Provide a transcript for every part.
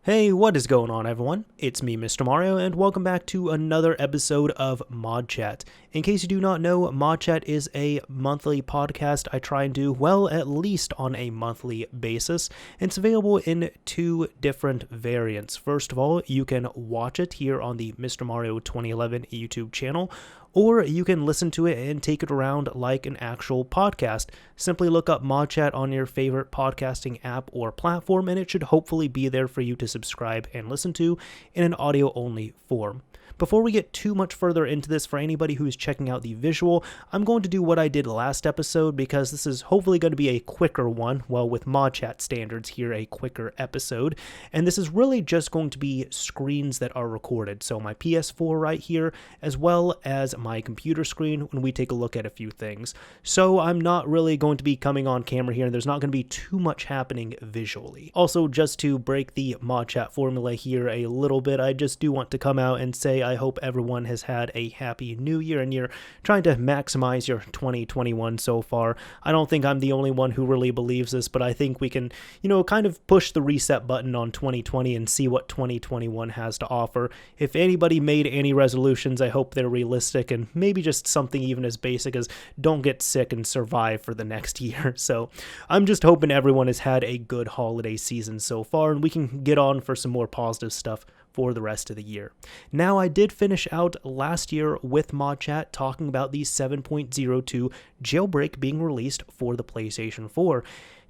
Hey, what is going on, everyone? It's me, Mr. Mario, and welcome back to another episode of ModChat. In case you do not know, ModChat is a monthly podcast I try and do, well, at least on a monthly basis. It's available in two different variants. First of all, you can watch it here on the Mr. Mario 2011 YouTube channel, or you can listen to it and take it around like an actual podcast. Simply look up ModChat on your favorite podcasting app or platform, and it should hopefully be there for you to subscribe and listen to in an audio-only form. Before we get too much further into this, for anybody who's checking out the visual, I'm going to do what I did last episode because this is hopefully going to be a quicker one, well, with ModChat standards here, a quicker episode, and this is really just going to be screens that are recorded, so my PS4 right here, as well as my computer screen when we take a look at a few things. So I'm not really going to be coming on camera here, and there's not going to be too much happening visually. Also, just to break the ModChat formula here a little bit, I just do want to come out and say I hope everyone has had a happy new year and you're trying to maximize your 2021 so far. I don't think I'm the only one who really believes this, but I think we can, kind of push the reset button on 2020 and see what 2021 has to offer. If anybody made any resolutions, I hope they're realistic and maybe just something even as basic as don't get sick and survive for the next year. So I'm just hoping everyone has had a good holiday season so far and we can get on for some more positive stuff for the rest of the year. Now, I did finish out last year with ModChat talking about the 7.02 jailbreak being released for the PlayStation 4.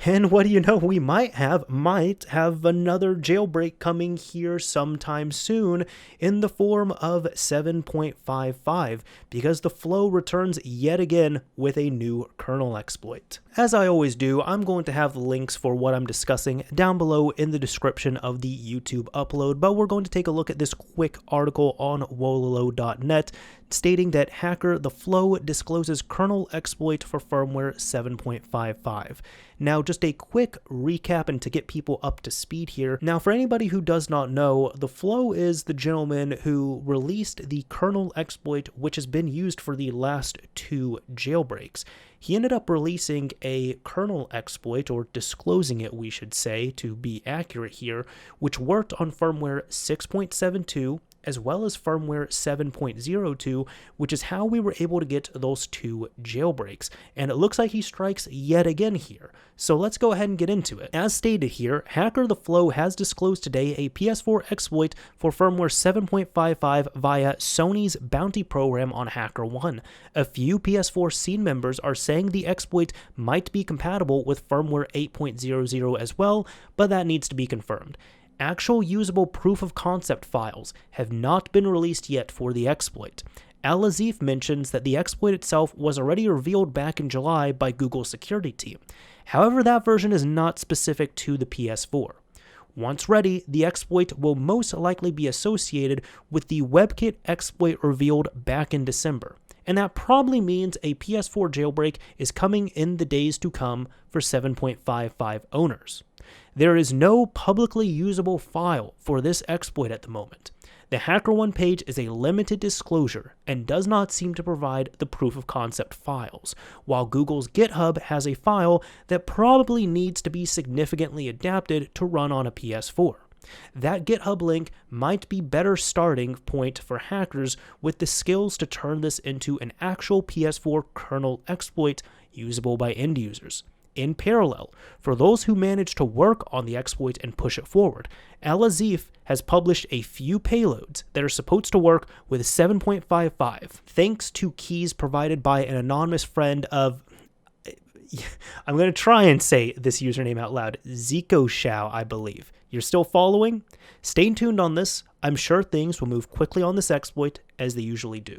And what do you know, we might have another jailbreak coming here sometime soon in the form of 7.55, because TheFloW returns yet again with a new kernel exploit. As I always do, I'm going to have the links for what I'm discussing down below in the description of the YouTube upload, but we're going to take a look at this quick article on wololo.net stating that hacker TheFloW discloses kernel exploit for firmware 7.55. Now, just a quick recap and to get people up to speed here. Now, for anybody who does not know, TheFloW is the gentleman who released the kernel exploit which has been used for the last two jailbreaks. He ended up releasing a kernel exploit, or disclosing it, we should say, to be accurate here, which worked on firmware 6.72 as well as firmware 7.02, which is how we were able to get those two jailbreaks. And it looks like he strikes yet again here. So let's go ahead and get into it. As stated here, hacker TheFloW has disclosed today a PS4 exploit for firmware 7.55 via Sony's bounty program on HackerOne. A few PS4 scene members are saying the exploit might be compatible with firmware 8.00 as well, but that needs to be confirmed. Actual usable proof of concept files have not been released yet for the exploit. Al-Azif mentions that the exploit itself was already revealed back in July by Google's security team. However, that version is not specific to the PS4. Once ready, the exploit will most likely be associated with the WebKit exploit revealed back in December. And that probably means a PS4 jailbreak is coming in the days to come for 7.55 owners. There is no publicly usable file for this exploit at the moment. The HackerOne page is a limited disclosure and does not seem to provide the proof of concept files, while Google's GitHub has a file that probably needs to be significantly adapted to run on a PS4. That GitHub link might be better starting point for hackers with the skills to turn this into an actual PS4 kernel exploit usable by end users. In parallel, for those who manage to work on the exploit and push it forward, Al-Azif has published a few payloads that are supposed to work with 7.55, thanks to keys provided by an anonymous friend of, I'm going to try and say this username out loud, ZikoShao, I believe. You're still following? Stay tuned on this. I'm sure things will move quickly on this exploit as they usually do.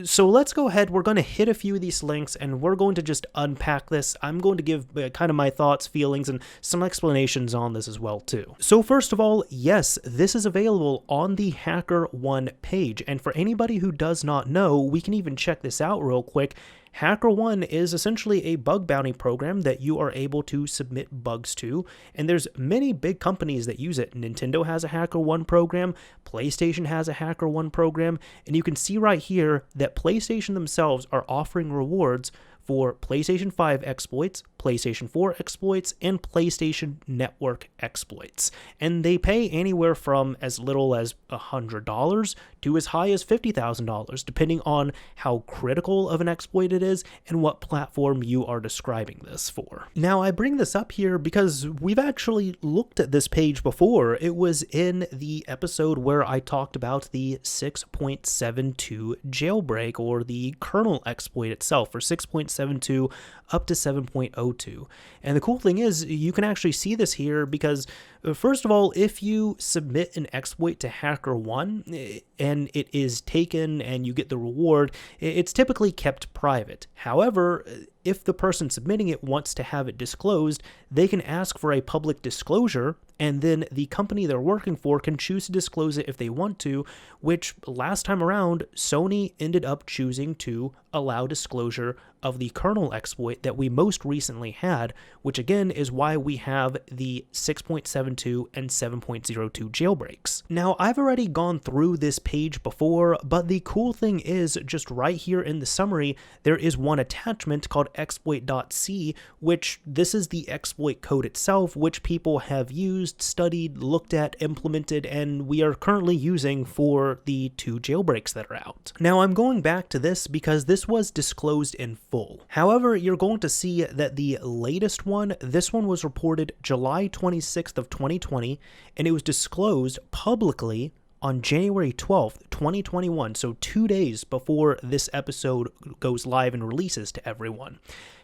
So let's go ahead. We're going to hit a few of these links and we're going to just unpack this. I'm going to give kind of my thoughts, feelings, and some explanations on this as well too. So first of all, yes, this is available on the HackerOne page. And for anybody who does not know, we can even check this out real quick. HackerOne is essentially a bug bounty program that you are able to submit bugs to, and there's many big companies that use it. Nintendo has a HackerOne program, PlayStation has a HackerOne program, and you can see right here that PlayStation themselves are offering rewards for PlayStation 5 exploits, PlayStation 4 exploits, and PlayStation Network exploits. And they pay anywhere from as little as $100 to as high as $50,000, depending on how critical of an exploit it is and what platform you are describing this for. Now, I bring this up here because we've actually looked at this page before. It was in the episode where I talked about the 6.72 jailbreak, or the kernel exploit itself, for 6.72 up to 7.02. And the cool thing is, you can actually see this here because, first of all, if you submit an exploit to HackerOne and it is taken and you get the reward, it's typically kept private. However, if the person submitting it wants to have it disclosed, they can ask for a public disclosure, and then the company they're working for can choose to disclose it if they want to, which last time around, Sony ended up choosing to allow disclosure of the kernel exploit that we most recently had, which again is why we have the 6.72 and 7.02 jailbreaks. Now, I've already gone through this page before, but the cool thing is, just right here in the summary, there is one attachment called exploit.c, which this is the exploit code itself, which people have used, studied, looked at, implemented, and we are currently using for the 2 jailbreaks that are out. Now, I'm going back to this because this was disclosed in full. However, you're going to see that the latest one, this one was reported July 26th of 2020, and it was disclosed publicly on January 12th, 2021, so 2 days before this episode goes live and releases to everyone.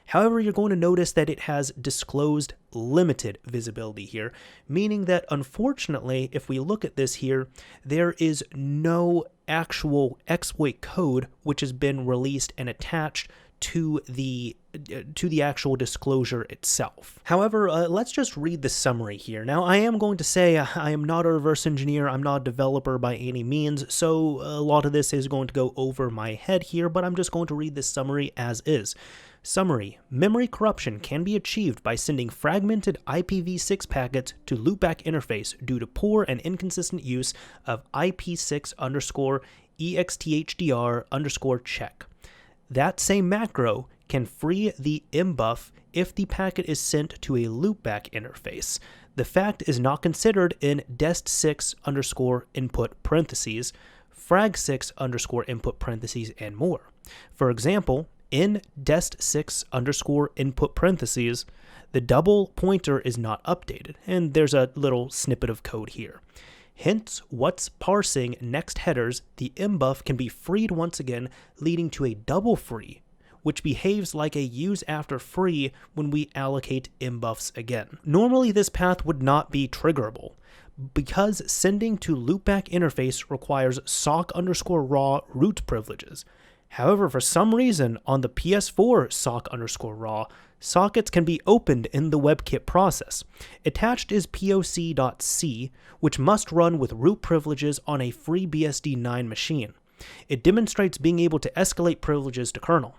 However, you're going to notice that it has disclosed limited visibility here, meaning that unfortunately, if we look at this here, there is no actual exploit code which has been released and attached to the actual disclosure itself. However, let's just read the summary here. Now, I am going to say I am not a reverse engineer, I'm not a developer by any means, so a lot of this is going to go over my head here, but I'm just going to read this summary as is. Summary: memory corruption can be achieved by sending fragmented IPv6 packets to loopback interface due to poor and inconsistent use of IP6_EXTHDR_check. That same macro can free the mbuff if the packet is sent to a loopback interface. The fact is not considered in dest6_input parentheses, frag6_input parentheses, and more. For example, in dest6_input parentheses, the double pointer is not updated, and there's a little snippet of code here. Hence, what's parsing next headers, the mbuff can be freed once again, leading to a double free, which behaves like a use after free when we allocate mbuffs again. Normally, this path would not be triggerable, because sending to loopback interface requires sock_raw root privileges. However, for some reason, on the PS4 sock_raw, sockets can be opened in the WebKit process. Attached is POC.c, which must run with root privileges on a free BSD9 machine. It demonstrates being able to escalate privileges to kernel.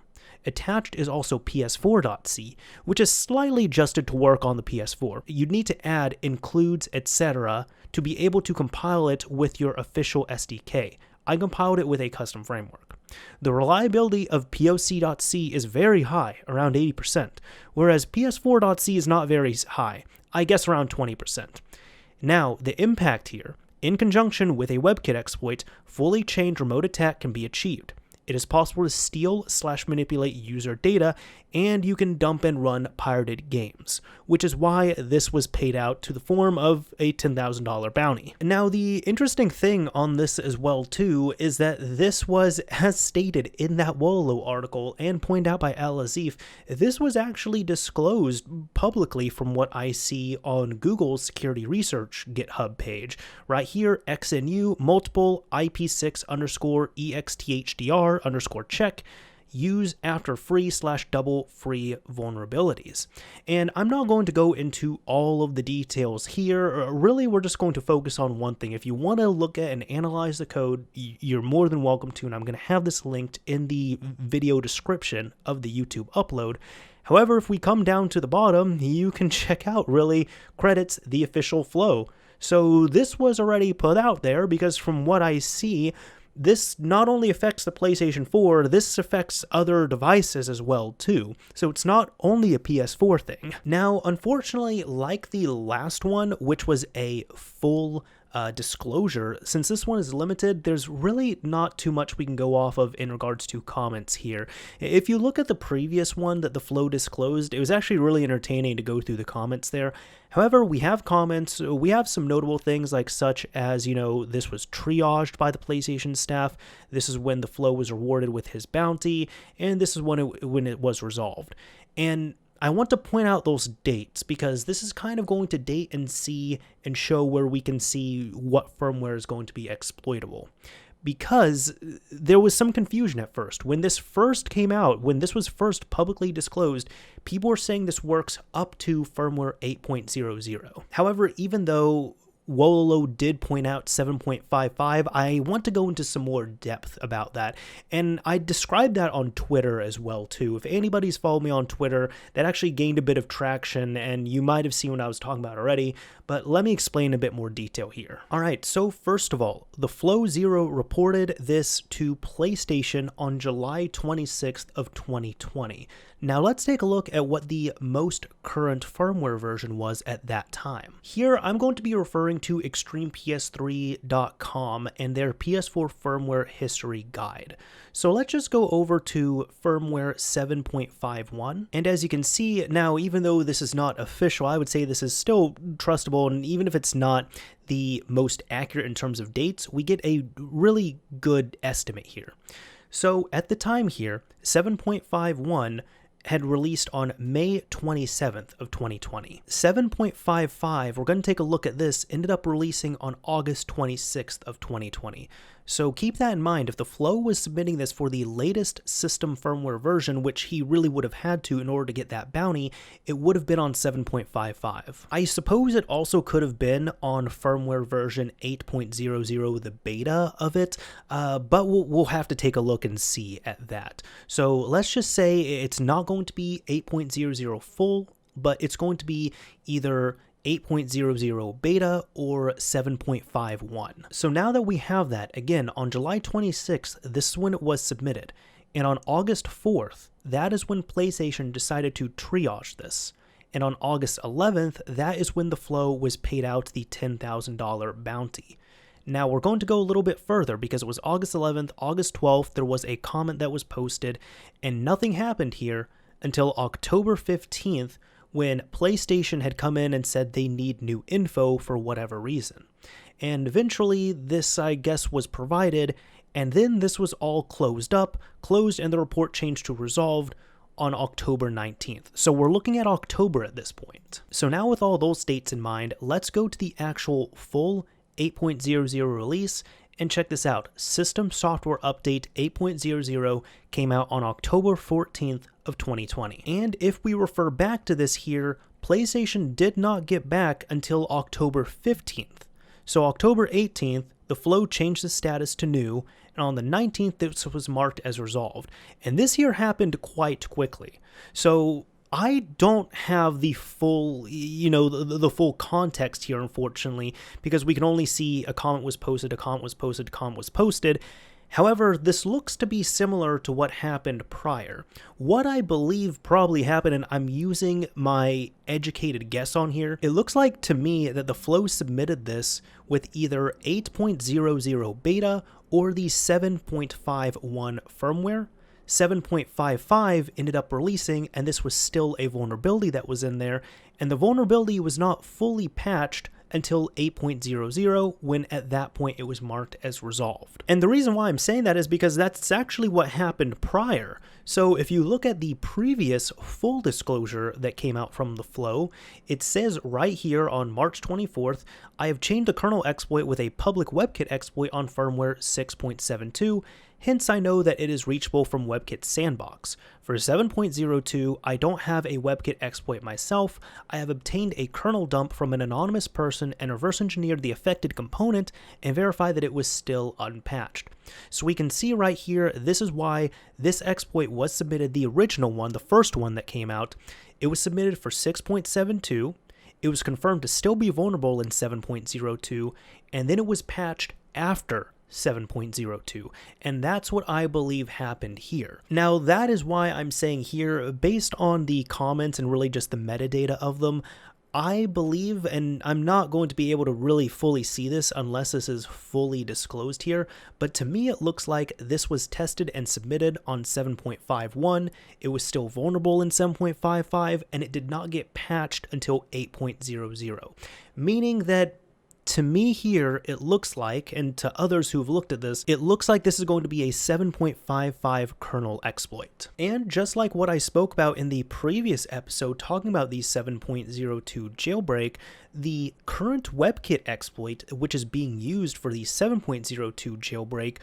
Attached is also PS4.c, which is slightly adjusted to work on the PS4. You'd need to add includes, etc. to be able to compile it with your official SDK. I compiled it with a custom framework. The reliability of POC.c is very high, around 80%, whereas PS4.c is not very high, I guess around 20%. Now, the impact here, in conjunction with a WebKit exploit, fully chained remote attack can be achieved. It is possible to steal/manipulate user data, and you can dump and run pirated games, which is why this was paid out to the form of a $10,000 bounty. Now, the interesting thing on this as well, too, is that this was, as stated in that Wallow article and pointed out by Al-Azif, this was actually disclosed publicly from what I see on Google's security research GitHub page. Right here, XNU, multiple IP6_EXTHDR_check, use after free/double free vulnerabilities. And I'm not going to go into all of the details here. Really, we're just going to focus on one thing. If you want to look at and analyze the code, you're more than welcome to, and I'm going to have this linked in the video description of the YouTube upload. However, if we come down to the bottom, you can check out, really, credits the official flow. So this was already put out there because from what I see, this not only affects the PlayStation 4, this affects other devices as well too. So it's not only a PS4 thing. Now, unfortunately, like the last one, which was a full disclosure, since this one is limited, there's really not too much we can go off of in regards to comments here. If you look at the previous one that TheFloW disclosed, it was actually really entertaining to go through the comments there. However, we have comments, we have some notable things like such as, this was triaged by the PlayStation staff, this is when TheFloW was rewarded with his bounty, and this is when it was resolved. And I want to point out those dates because this is kind of going to date and see and show where we can see what firmware is going to be exploitable. Because there was some confusion at first. When this first came out, when this was first publicly disclosed, people were saying this works up to firmware 8.00. However, even though Wololo did point out 7.55, I want to go into some more depth about that, and I described that on Twitter as well too. If anybody's followed me on Twitter, that actually gained a bit of traction, and you might have seen what I was talking about already, but let me explain a bit more detail here. Alright, so first of all, TheFloW Zero reported this to PlayStation on July 26th of 2020. Now let's take a look at what the most current firmware version was at that time. Here I'm going to be referring to ExtremePS3.com and their PS4 firmware history guide. So let's just go over to firmware 7.51, and as you can see now, even though this is not official, I would say this is still trustable, and even if it's not the most accurate in terms of dates, we get a really good estimate here. So at the time here, 7.51 had released on May 27th of 2020. 7.55, we're going to take a look at this, ended up releasing on August 26th of 2020. So keep that in mind. If TheFloW was submitting this for the latest system firmware version, which he really would have had to in order to get that bounty, it would have been on 7.55. I suppose it also could have been on firmware version 8.00, the beta of it, but we'll have to take a look and see at that. So let's just say it's not going to be 8.00 full, but it's going to be either 8.00 beta or 7.51. So now that we have that, again, on July 26th, this is when it was submitted. And on August 4th, that is when PlayStation decided to triage this. And on August 11th, that is when TheFloW was paid out the $10,000 bounty. Now we're going to go a little bit further because it was August 11th, August 12th, there was a comment that was posted, and nothing happened here until October 15th, when PlayStation had come in and said they need new info for whatever reason. And eventually this, I guess, was provided, and then this was all closed, and the report changed to resolved on October 19th. So we're looking at October at this point. So now with all those dates in mind, let's go to the actual full 8.00 release, and check this out. System Software Update 8.00 came out on October 14th of 2020. And if we refer back to this here, PlayStation did not get back until October 15th. So October 18th, TheFloW changed the status to new, and on the 19th, this was marked as resolved. And this here happened quite quickly. So I don't have the full, the full context here, unfortunately, because we can only see a comment was posted, a comment was posted, a comment was posted. However, this looks to be similar to what happened prior. What I believe probably happened, and I'm using my educated guess on here, it looks like to me that TheFloW submitted this with either 8.00 beta or the 7.51 firmware. 7.55 ended up releasing, and this was still a vulnerability that was in there, and the vulnerability was not fully patched until 8.00, when at that point it was marked as resolved. And the reason why I'm saying that is because that's actually what happened prior. So if you look at the previous full disclosure that came out from TheFloW, it says right here on March 24th, I have chained a kernel exploit with a public WebKit exploit on firmware 6.72, hence I know that it is reachable from WebKit Sandbox. For 7.02, I don't have a WebKit exploit myself. I have obtained a kernel dump from an anonymous person and reverse engineered the affected component and verified that it was still unpatched. So we can see right here, this is why this exploit was submitted, the original one, the first one that came out. It was submitted for 6.72. It was confirmed to still be vulnerable in 7.02, and then it was patched after 7.02, and that's what I believe happened here. Now, that is why I'm saying here, based on the comments and really just the metadata of them, I believe, and I'm not going to be able to really fully see this unless this is fully disclosed here, but to me it looks like this was tested and submitted on 7.51, it was still vulnerable in 7.55, and it did not get patched until 8.00, meaning that to me here, it looks like, and to others who've looked at this, it looks like this is going to be a 7.55 kernel exploit. And just like what I spoke about in the previous episode talking about the 7.02 jailbreak, the current WebKit exploit, which is being used for the 7.02 jailbreak,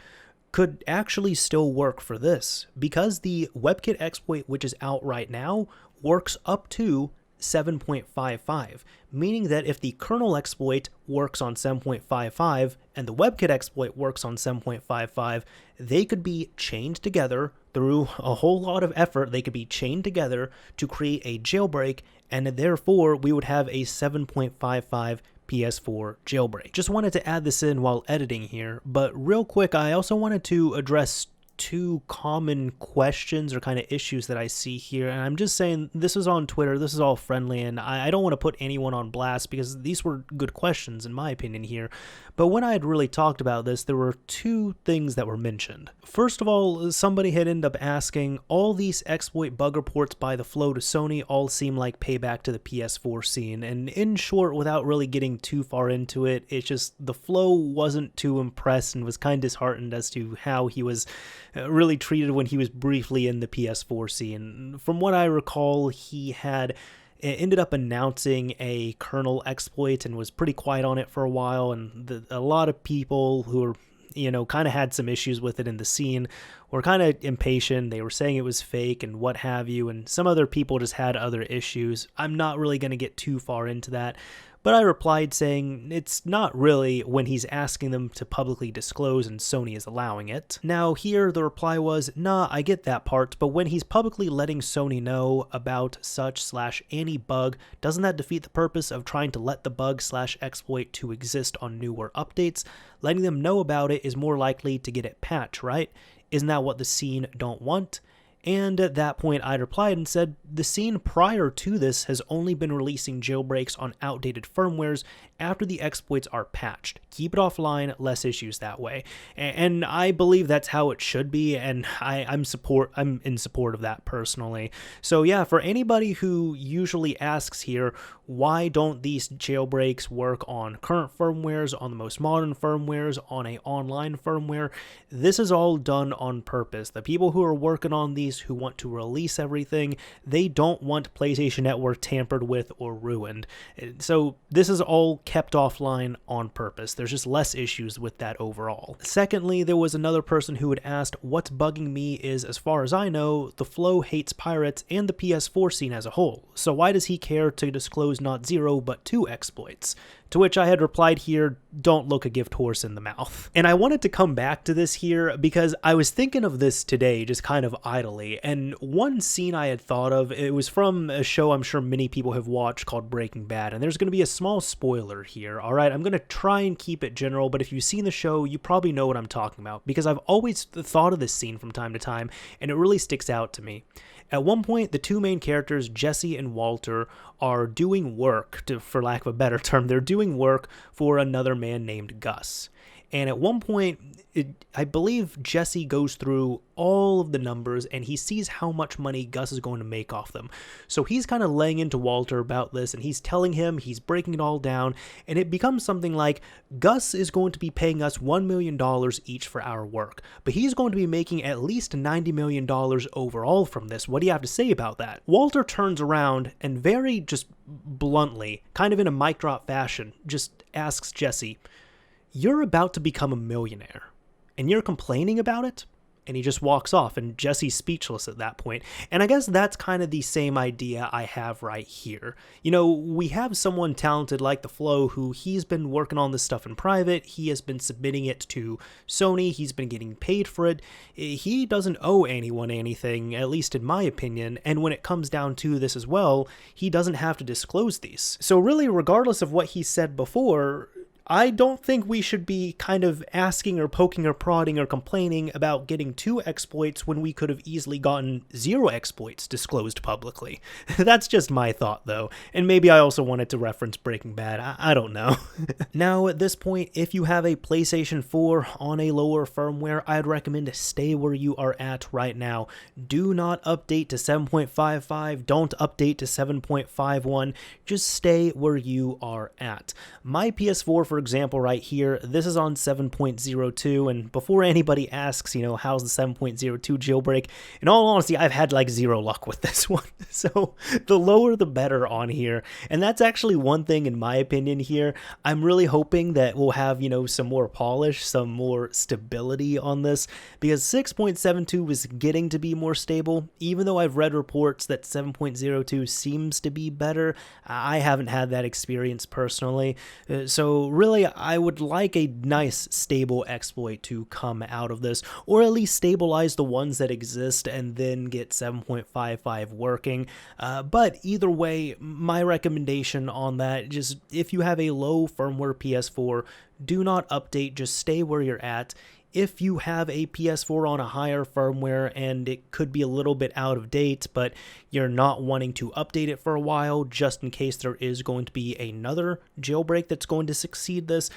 could actually still work for this, because the WebKit exploit, which is out right now, works up to 7.55, meaning that if the kernel exploit works on 7.55 and the WebKit exploit works on 7.55, they could be chained together through a whole lot of effort. They could be chained together to create a jailbreak, and therefore we would have a 7.55 PS4 jailbreak. Just wanted to add this in while editing here, but real quick, I also wanted to address two common questions or kind of issues that I see here, and I'm just saying this is on Twitter, this is all friendly, and I don't want to put anyone on blast because these were good questions in my opinion here, but when I had really talked about this, there were two things that were mentioned. First of all, somebody had ended up asking, all these exploit bug reports by TheFloW to Sony all seem like payback to the PS4 scene, and in short, without really getting too far into it, it's just TheFloW wasn't too impressed and was kind of disheartened as to how he was really treated when he was briefly in the PS4 scene. From what I recall, he had ended up announcing a kernel exploit and was pretty quiet on it for a while, and a lot of people who were, you know, kind of had some issues with it in the scene were kind of impatient. They were saying it was fake and what have you, and some other people just had other issues. I'm not really going to get too far into that, but I replied saying it's not really when he's asking them to publicly disclose and Sony is allowing it. Now here the reply was, nah, I get that part, but when he's publicly letting Sony know about such/any bug, doesn't that defeat the purpose of trying to let the bug/exploit to exist on newer updates? Letting them know about it is more likely to get it patched, right? Isn't that what the scene don't want? And at that point, I replied and said, the scene prior to this has only been releasing jailbreaks on outdated firmwares after the exploits are patched. Keep it offline, less issues that way. And I believe that's how it should be, and I'm in support of that personally. So yeah, for anybody who usually asks here, why don't these jailbreaks work on current firmwares, on the most modern firmwares, on a online firmware? This is all done on purpose. The people who are working on these, who want to release everything, they don't want PlayStation Network tampered with or ruined. So this is all kept offline on purpose. There's just less issues with that overall. Secondly, there was another person who had asked, what's bugging me is, as far as I know, TheFloW hates pirates and the PS4 scene as a whole. So why does he care to disclose not 0 but 2 exploits? To which I had replied here, don't look a gift horse in the mouth. And I wanted to come back to this here because I was thinking of this today just kind of idly, and one scene I had thought of, it was from a show I'm sure many people have watched called Breaking Bad, and there's going to be a small spoiler here, alright? I'm going to try and keep it general, but if you've seen the show, you probably know what I'm talking about, because I've always thought of this scene from time to time, and it really sticks out to me. At one point, the two main characters, Jesse and Walter, are doing work, for lack of a better term, they're doing work for another man named Gus. And at one point, I believe Jesse goes through all of the numbers and he sees how much money Gus is going to make off them. So he's kind of laying into Walter about this, and he's telling him, he's breaking it all down, and it becomes something like, Gus is going to be paying us $1 million each for our work, but he's going to be making at least $90 million overall from this. What do you have to say about that? Walter turns around and very just bluntly, kind of in a mic drop fashion, just asks Jesse, you're about to become a millionaire, and you're complaining about it? And he just walks off, and Jesse's speechless at that point. And I guess that's kind of the same idea I have right here. You know, we have someone talented like TheFloW who he's been working on this stuff in private. He has been submitting it to Sony. He's been getting paid for it. He doesn't owe anyone anything, at least in my opinion. And when it comes down to this as well, he doesn't have to disclose these. So really, regardless of what he said before, I don't think we should be kind of asking or poking or prodding or complaining about getting 2 exploits when we could have easily gotten 0 exploits disclosed publicly. That's just my thought, though, and maybe I also wanted to reference Breaking Bad, I don't know. Now, at this point, if you have a PlayStation 4 on a lower firmware, I'd recommend stay where you are at right now. Do not update to 7.55, don't update to 7.51, just stay where you are at. My PS4, for example, right here, this is on 7.02, and before anybody asks, how's the 7.02 jailbreak, in all honesty, I've had like 0 luck with this one, so the lower the better on here, and that's actually one thing in my opinion here. I'm really hoping that we'll have, some more polish, some more stability on this, because 6.72 is getting to be more stable, even though I've read reports that 7.02 seems to be better. I haven't had that experience personally, so really I would like a nice stable exploit to come out of this, or at least stabilize the ones that exist and then get 7.55 working. But either way, my recommendation on that, just if you have a low firmware PS4, do not update, just stay where you're at. If you have a PS4 on a higher firmware and it could be a little bit out of date, but you're not wanting to update it for a while just in case there is going to be another jailbreak that's going to succeed this,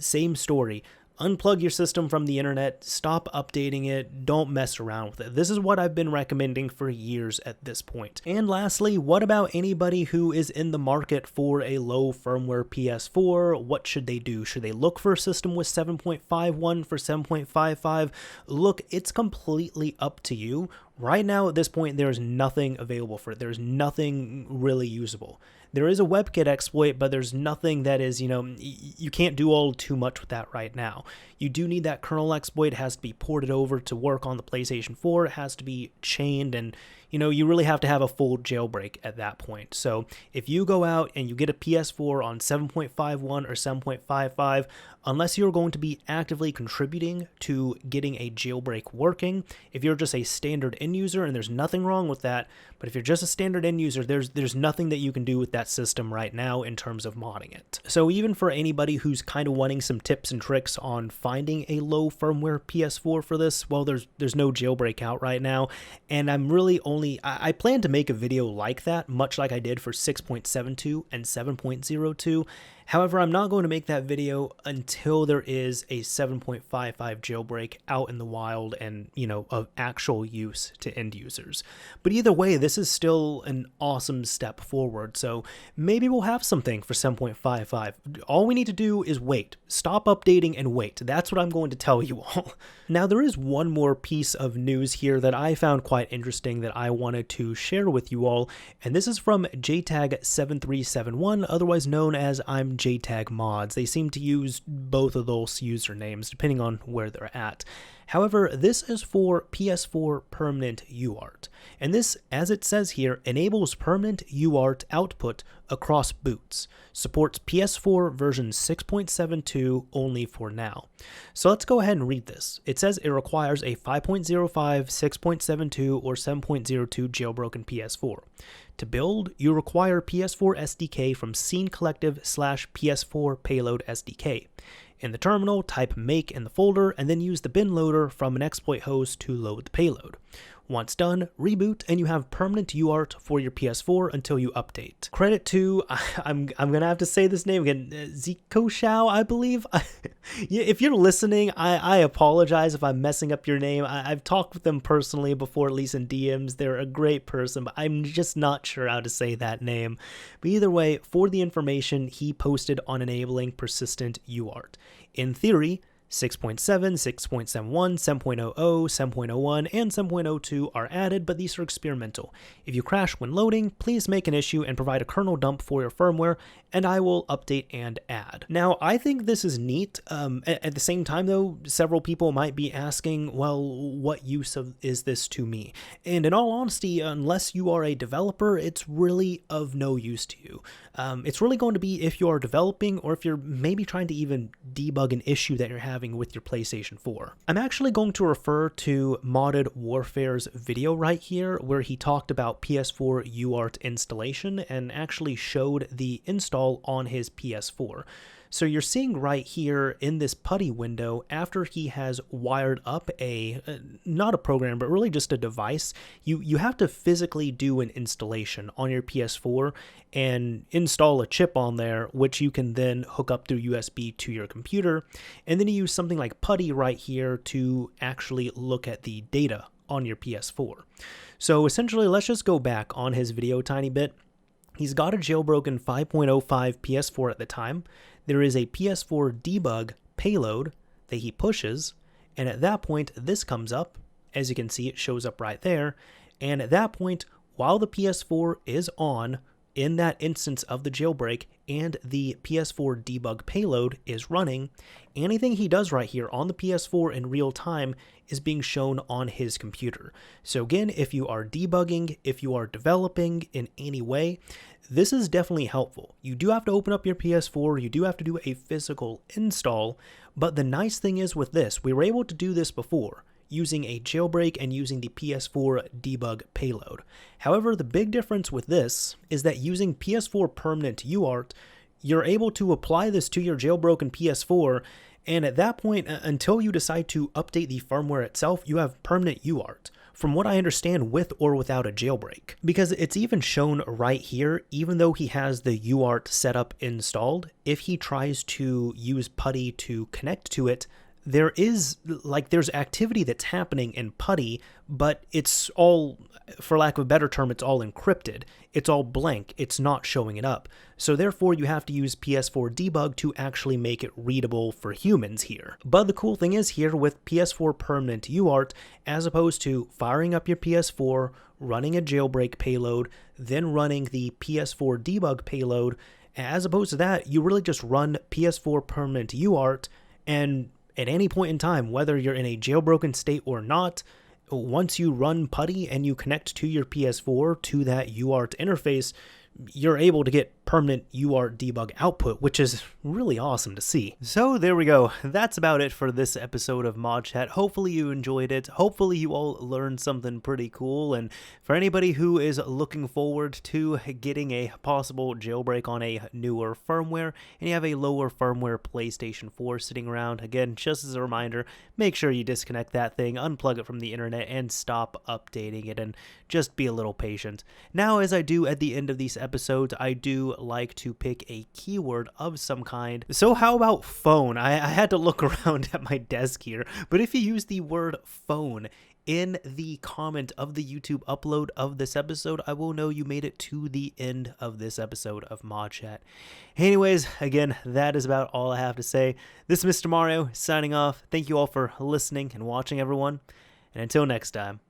same story. Unplug your system from the internet, stop updating it, don't mess around with it. This is what I've been recommending for years at this point. And lastly, what about anybody who is in the market for a low firmware PS4? What should they do? Should they look for a system with 7.51 for 7.55? Look, it's completely up to you. Right now, at this point, there's nothing available for it. There's nothing really usable. There is a WebKit exploit, but there's nothing that is, you can't do all too much with that right now. You do need that kernel exploit. It has to be ported over to work on the PlayStation 4. It has to be chained, and you really have to have a full jailbreak at that point. So if you go out and you get a PS4 on 7.51 or 7.55, unless you're going to be actively contributing to getting a jailbreak working, if you're just a standard end user, and there's nothing wrong with that, but if you're just a standard end user, there's nothing that you can do with that system right now in terms of modding it. So even for anybody who's kind of wanting some tips and tricks on finding a low firmware PS4 for this, well, there's no jailbreak out right now, and I'm really I plan to make a video like that, much like I did for 6.72 and 7.02. However, I'm not going to make that video until there is a 7.55 jailbreak out in the wild and, of actual use to end users. But either way, this is still an awesome step forward, so maybe we'll have something for 7.55. All we need to do is wait. Stop updating and wait. That's what I'm going to tell you all. Now, there is one more piece of news here that I found quite interesting that I wanted to share with you all, and this is from JTag7371, otherwise known as I'm JTag Mods. They seem to use both of those usernames depending on where they're at. However, this is for PS4 permanent UART, and this, as it says here, enables permanent UART output across boots. Supports PS4 version 6.72 only for now. So let's go ahead and read this. It says it requires a 5.05, 6.72, or 7.02 jailbroken PS4. To build, you require PS4 SDK from Scene Collective/PS4 Payload SDK. In the terminal, type make in the folder, and then use the bin loader from an exploit host to load the payload. Once done, reboot, and you have permanent UART for your PS4 until you update. Credit to, I'm gonna have to say this name again, Zico Shao, I believe. If you're listening, I apologize if I'm messing up your name. I've talked with them personally before, at least in DMs. They're a great person, but I'm just not sure how to say that name. But either way, for the information he posted on enabling persistent UART. In theory, 6.7, 6.71, 7.00, 7.01, and 7.02 are added, but these are experimental. If you crash when loading, please make an issue and provide a kernel dump for your firmware, and I will update and add. Now, I think this is neat. At the same time, though, several people might be asking, well, what use is this to me? And in all honesty, unless you are a developer, it's really of no use to you. It's really going to be if you are developing or if you're maybe trying to even debug an issue that you're having with your PlayStation 4. I'm actually going to refer to Modded Warfare's video right here where he talked about PS4 UART installation and actually showed the install on his PS4. So you're seeing right here in this PuTTY window, after he has wired up not a program, but really just a device, you have to physically do an installation on your PS4 and install a chip on there, which you can then hook up through USB to your computer. And then you use something like PuTTY right here to actually look at the data on your PS4. So essentially, let's just go back on his video a tiny bit. He's got a jailbroken 5.05 PS4 at the time. There is a PS4 debug payload that he pushes, and at that point, this comes up. As you can see, it shows up right there. And at that point, while the PS4 is on in that instance of the jailbreak and the PS4 debug payload is running, anything he does right here on the PS4 in real time is being shown on his computer. So again, if you are debugging, if you are developing in any way, this is definitely helpful. You do have to open up your PS4, you do have to do a physical install, but the nice thing is with this, we were able to do this before, using a jailbreak and using the PS4 debug payload. However, the big difference with this is that using PS4 permanent UART, you're able to apply this to your jailbroken PS4, and at that point, until you decide to update the firmware itself, you have permanent UART, from what I understand, with or without a jailbreak. Because it's even shown right here, even though he has the UART setup installed, if he tries to use PuTTY to connect to it, there's activity that's happening in PuTTY, but it's all, for lack of a better term, it's all encrypted. It's all blank. It's not showing it up. So therefore, you have to use PS4 debug to actually make it readable for humans here. But the cool thing is here with PS4 permanent UART, as opposed to firing up your PS4, running a jailbreak payload, then running the PS4 debug payload, as opposed to that, you really just run PS4 permanent UART, and at any point in time, whether you're in a jailbroken state or not, once you run PuTTY and you connect to your PS4 to that UART interface, you're able to get permanent UART debug output, which is really awesome to see. So there we go. That's about it for this episode of ModChat. Hopefully you enjoyed it. Hopefully you all learned something pretty cool. And for anybody who is looking forward to getting a possible jailbreak on a newer firmware, and you have a lower firmware PlayStation 4 sitting around, again, just as a reminder, make sure you disconnect that thing, unplug it from the internet, and stop updating it, and just be a little patient. Now, as I do at the end of these episodes, I do like to pick a keyword of some kind. So how about phone? I had to look around at my desk here, but if you use the word phone in the comment of the YouTube upload of this episode, I will know you made it to the end of this episode of ModChat. Anyways, again, that is about all I have to say. This is Mr. Mario signing off. Thank you all for listening and watching, everyone, and until next time.